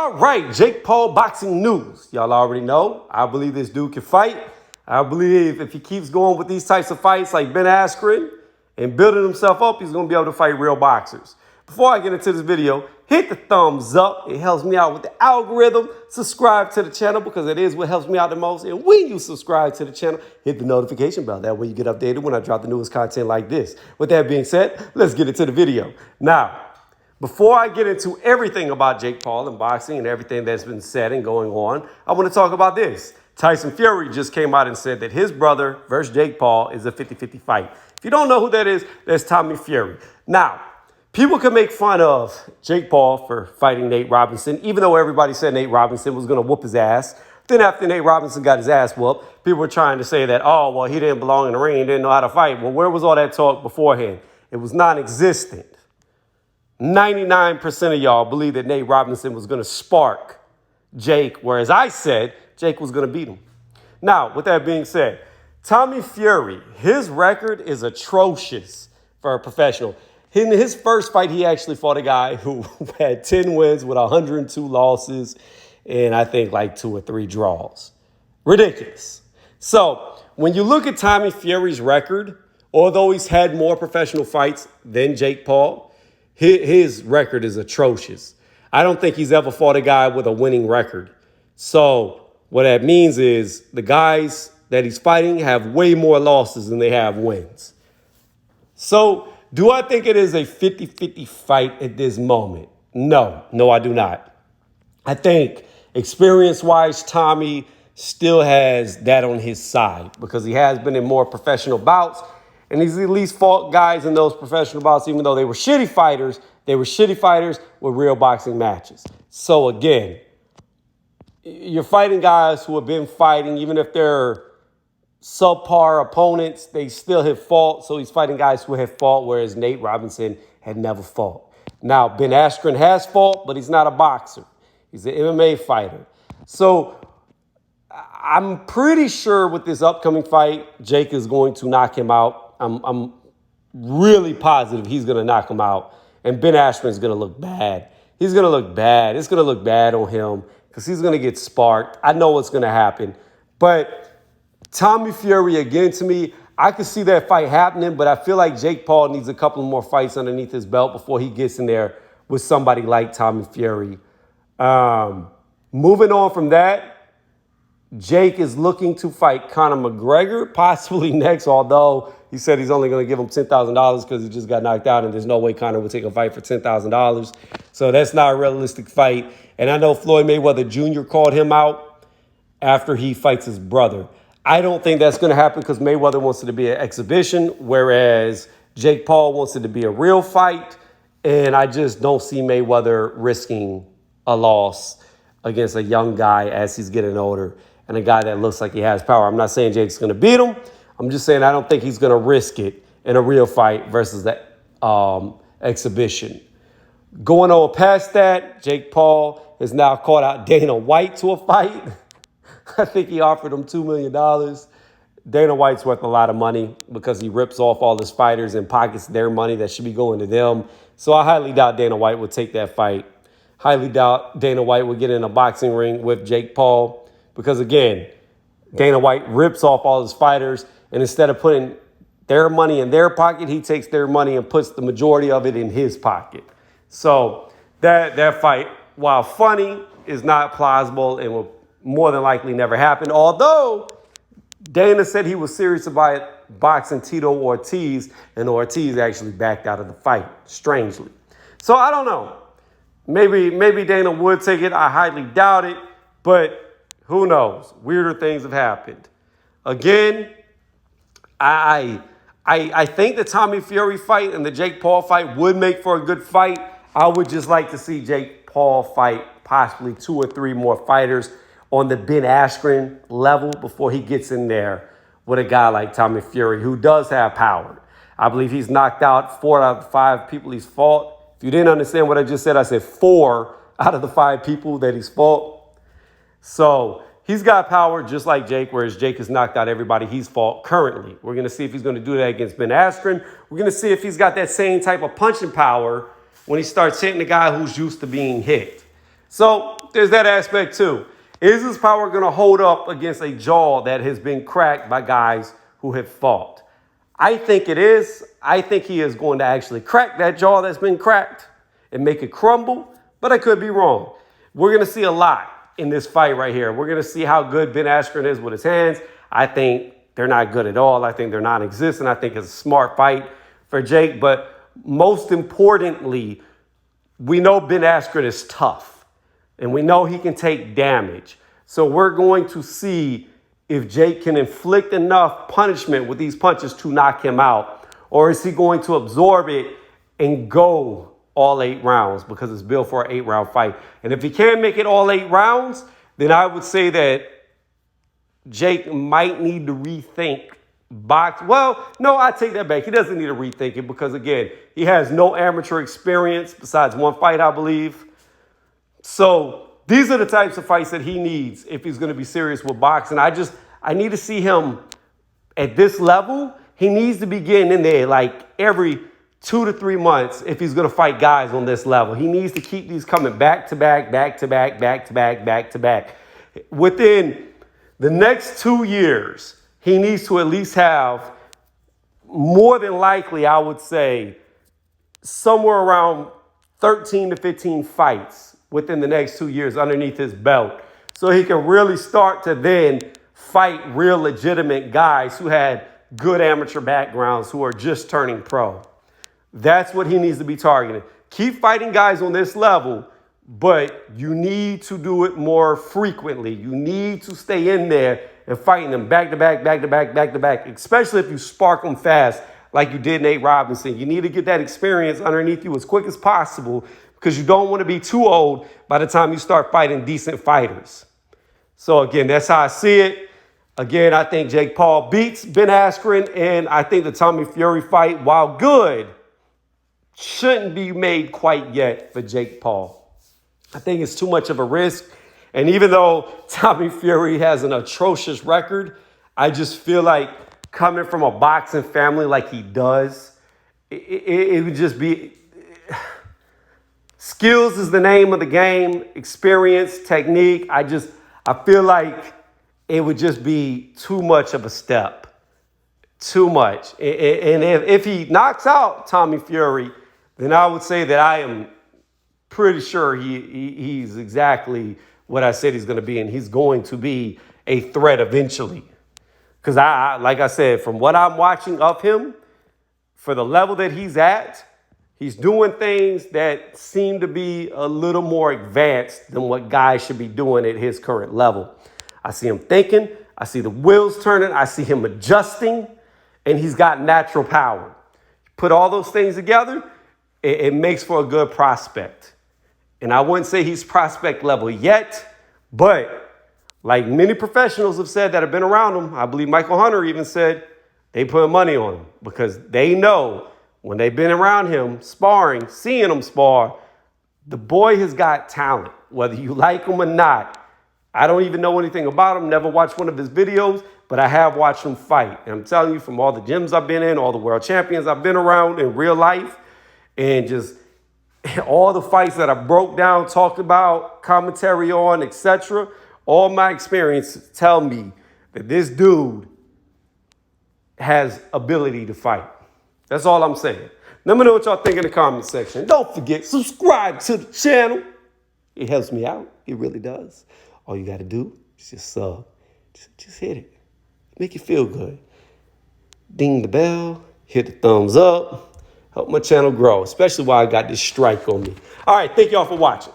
All right, Jake Paul boxing news. Y'all already know. I believe this dude can fight. I believe if he keeps going with these types of fights like Ben Askren and building himself up, he's going to be able to fight real boxers. Before I get into this video, hit the thumbs up. It helps me out with the algorithm. Subscribe to the channel because it is what helps me out the most. And when you subscribe to the channel, hit the notification bell. That way you get updated when I drop the newest content like this. With that being said, let's get into the video. Now, before I get into everything about Jake Paul and boxing and everything that's been said and going on, I want to talk about this. Tyson Fury just came out and said that his brother versus Jake Paul is a 50-50 fight. If you don't know who that is, that's Tommy Fury. Now, people can make fun of Jake Paul for fighting Nate Robinson, even though everybody said Nate Robinson was going to whoop his ass. Then after Nate Robinson got his ass whooped, people were trying to say that, oh, well, he didn't belong in the ring, he didn't know how to fight. Well, where was all that talk beforehand? It was non-existent. 99% of y'all believe that Nate Robinson was going to spark Jake, whereas I said Jake was going to beat him. Now, with that being said, Tommy Fury, his record is atrocious for a professional. In his first fight, he actually fought a guy who had 10 wins with 102 losses and I think like 2 or 3 draws. Ridiculous. So when you look at Tommy Fury's record, although he's had more professional fights than Jake Paul, his record is atrocious. I don't think he's ever fought a guy with a winning record. So what that means is the guys that he's fighting have way more losses than they have wins. So do I think it is a 50-50 fight at this moment? No, I do not. I think experience-wise, Tommy still has that on his side because he has been in more professional bouts. And he's at least fought guys in those professional bouts, even though they were shitty fighters. They were shitty fighters with real boxing matches. So again, you're fighting guys who have been fighting, even if they're subpar opponents, they still have fought. So he's fighting guys who have fought, whereas Nate Robinson had never fought. Now, Ben Askren has fought, but he's not a boxer. He's an MMA fighter. So I'm pretty sure with this upcoming fight, Jake is going to knock him out. I'm really positive he's going to knock him out. And Ben Askren's going to look bad. He's going to look bad. It's going to look bad on him because he's going to get sparked. I know what's going to happen. But Tommy Fury, again, to me, I could see that fight happening, but I feel like Jake Paul needs a couple more fights underneath his belt before he gets in there with somebody like Tommy Fury. Moving on from that, Jake is looking to fight Conor McGregor, possibly next, although he said he's only going to give him $10,000 because he just got knocked out, and there's no way Conor would take a fight for $10,000. So that's not a realistic fight. And I know Floyd Mayweather Jr. called him out after he fights his brother. I don't think that's going to happen because Mayweather wants it to be an exhibition, whereas Jake Paul wants it to be a real fight. And I just don't see Mayweather risking a loss against a young guy as he's getting older and a guy that looks like he has power. I'm not saying Jake's going to beat him. I'm just saying I don't think he's going to risk it in a real fight versus that exhibition. Going on past that, Jake Paul has now called out Dana White to a fight. I think he offered him $2 million. Dana White's worth a lot of money because he rips off all his fighters and pockets their money that should be going to them. So I highly doubt Dana White would take that fight. Highly doubt Dana White would get in a boxing ring with Jake Paul because, again, Dana White rips off all his fighters, and instead of putting their money in their pocket, he takes their money and puts the majority of it in his pocket. So that fight, while funny, is not plausible and will more than likely never happen. Although Dana said he was serious about boxing Tito Ortiz, and Ortiz actually backed out of the fight, strangely. So I don't know. Maybe Dana would take it. I highly doubt it, but who knows? Weirder things have happened. Again, I think the Tommy Fury fight and the Jake Paul fight would make for a good fight. I would just like to see Jake Paul fight possibly 2 or 3 more fighters on the Ben Askren level before he gets in there with a guy like Tommy Fury, who does have power. I believe he's knocked out 4 out of the 5 people he's fought. If you didn't understand what I just said, I said 4 out of the 5 people that he's fought. So he's got power just like Jake, whereas Jake has knocked out everybody he's fought currently. We're going to see if he's going to do that against Ben Askren. We're going to see if he's got that same type of punching power when he starts hitting the guy who's used to being hit. So there's that aspect too. Is his power going to hold up against a jaw that has been cracked by guys who have fought? I think it is. I think he is going to actually crack that jaw that's been cracked and make it crumble, but I could be wrong. We're going to see a lot in this fight right here. We're going to see how good Ben Askren is with his hands. I think they're not good at all. I think they're non-existent. I think it's a smart fight for Jake, but most importantly, we know Ben Askren is tough, and we know he can take damage. So we're going to see if Jake can inflict enough punishment with these punches to knock him out, or is he going to absorb it and go all 8 rounds because it's built for an 8-round fight. And if he can make it all 8 rounds, then I would say that Jake might need to rethink box. Well, no, I take that back. He doesn't need to rethink it because, again, he has no amateur experience besides one fight, I believe. So these are the types of fights that he needs if he's going to be serious with boxing. I need to see him at this level. He needs to be getting in there like every 2 to 3 months if he's going to fight guys on this level. He needs to keep these coming back to back, back to back, back to back, back to back. Within the next 2 years, he needs to at least have, more than likely, I would say, somewhere around 13 to 15 fights within the next 2 years underneath his belt. So he can really start to then fight real legitimate guys who had good amateur backgrounds who are just turning pro. That's what he needs to be targeting. Keep fighting guys on this level, but you need to do it more frequently. You need to stay in there and fighting them back to back, back to back, back to back, especially if you spark them fast like you did Nate Robinson. You need to get that experience underneath you as quick as possible because you don't want to be too old by the time you start fighting decent fighters. So, again, that's how I see it. Again, I think Jake Paul beats Ben Askren, and I think the Tommy Fury fight, while good, shouldn't be made quite yet for Jake Paul. I think it's too much of a risk. And even though Tommy Fury has an atrocious record, I just feel like coming from a boxing family like he does, it would just be... Skills is the name of the game. Experience, technique. I feel like it would just be too much of a step. Too much. And if he knocks out Tommy Fury, then I would say that I am pretty sure he's exactly what I said he's going to be, and he's going to be a threat eventually. Because like I said, from what I'm watching of him, for the level that he's at, he's doing things that seem to be a little more advanced than what guys should be doing at his current level. I see him thinking, I see the wheels turning, I see him adjusting, and he's got natural power. Put all those things together, it makes for a good prospect. And I wouldn't say he's prospect level yet, but like many professionals have said that have been around him, I believe Michael Hunter even said they put money on him because they know when they've been around him, sparring, seeing him spar, the boy has got talent, whether you like him or not. I don't even know anything about him, never watched one of his videos, but I have watched him fight. And I'm telling you, from all the gyms I've been in, all the world champions I've been around in real life, and just all the fights that I broke down, talked about, commentary on, etc., all my experiences tell me that this dude has ability to fight. That's all I'm saying. Let me know what y'all think in the comment section. Don't forget, subscribe to the channel. It helps me out. It really does. All you got to do is just sub. Just hit it. Make it feel good. Ding the bell. Hit the thumbs up. Help my channel grow, especially while I got this strike on me. All right, thank y'all for watching.